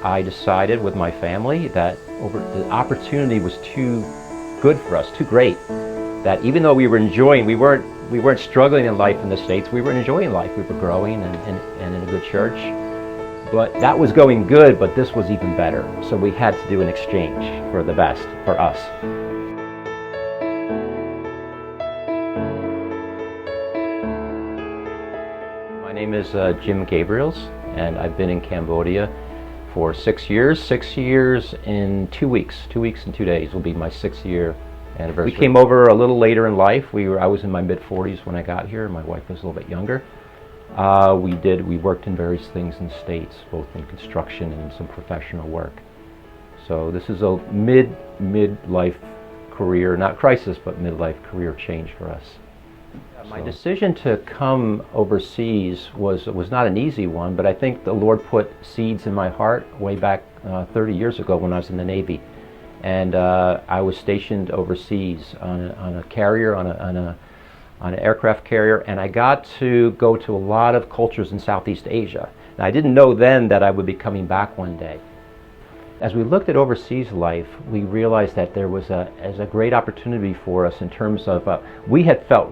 I decided with my family that the opportunity was too good for us, too great, that even though we weren't struggling in life in the States, we were enjoying life. We were growing and in a good church. But that was going good, but this was even better. So we had to do an exchange for the best, for us. My name is Jim Gabriels, and I've been in Cambodia for 6 years. 6 years in 2 weeks. 2 weeks and 2 days will be my 6-year anniversary. We came over a little later in life. I was in my mid-40s when I got here. My wife was a little bit younger. We worked in various things in the States, both in construction and some professional work. So this is a mid-life career, not crisis, but mid-life career change for us. My decision to come overseas was not an easy one, but I think the Lord put seeds in my heart way back 30 years ago when I was in the Navy. And I was stationed overseas on a carrier, on an aircraft carrier, and I got to go to a lot of cultures in Southeast Asia. And I didn't know then that I would be coming back one day. As we looked at overseas life, we realized that there was a great opportunity for us in terms of, we had felt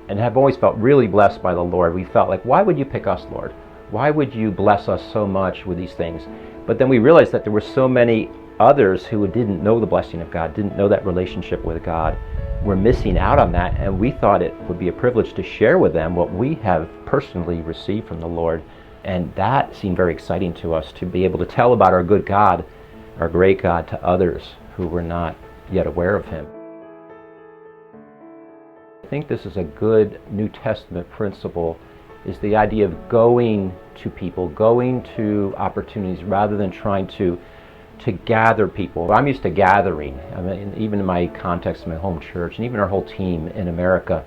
and have always felt really blessed by the Lord. We felt like, why would you pick us, Lord? Why would you bless us so much with these things? But then we realized that there were so many others who didn't know the blessing of God, didn't know that relationship with God, were missing out on that, and we thought it would be a privilege to share with them what we have personally received from the Lord. And that seemed very exciting to us, to be able to tell about our good God, our great God, to others who were not yet aware of Him. I think this is a good New Testament principle, is the idea of going to people, going to opportunities rather than trying to gather people. I'm used to gathering. I mean, even in my context of my home church, and even our whole team in America,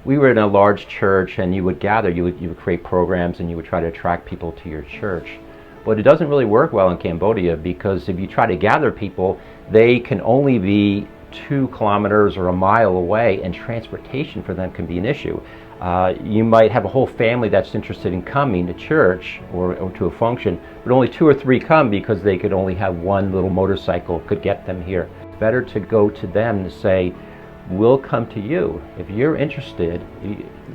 we were in a large church, and you would gather, you would create programs, and you would try to attract people to your church. But it doesn't really work well in Cambodia, because if you try to gather people, they can only be 2 kilometers or a mile away, and transportation for them can be an issue. You might have a whole family that's interested in coming to church or to a function, but only 2 or 3 come because they could only have one little motorcycle could get them here. It's better to go to them to say, we'll come to you. If you're interested,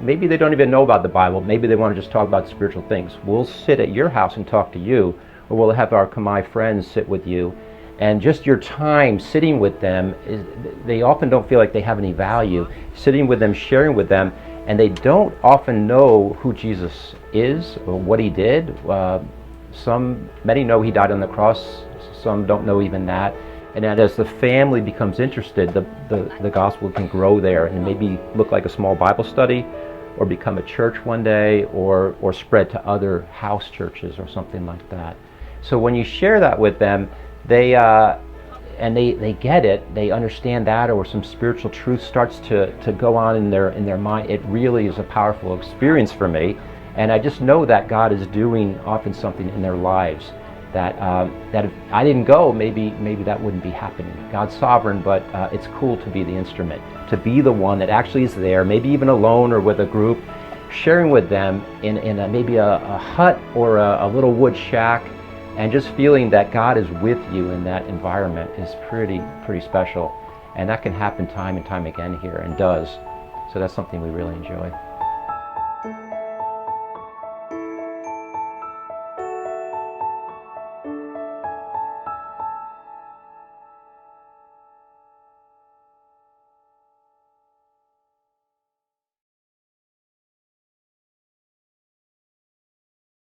maybe they don't even know about the Bible, maybe they want to just talk about spiritual things. We'll sit at your house and talk to you, or we'll have our Khmer friends sit with you. And just your time sitting with them, they often don't feel like they have any value. Sitting with them, sharing with them, and they don't often know who Jesus is or what He did. Many know He died on the cross, some don't know even that. And as the family becomes interested, the gospel can grow there and maybe look like a small Bible study, or become a church one day, or spread to other house churches or something like that. So when you share that with them, they get it, they understand that, or some spiritual truth starts to go on in their mind. It really is a powerful experience for me, and I just know that God is doing often something in their lives that if I didn't go, maybe that wouldn't be happening. God's sovereign, but it's cool to be the instrument, to be the one that actually is there, maybe even alone or with a group, sharing with them in maybe a hut or a little wood shack, and just feeling that God is with you in that environment is pretty special. And that can happen time and time again here, and does. So that's something we really enjoy.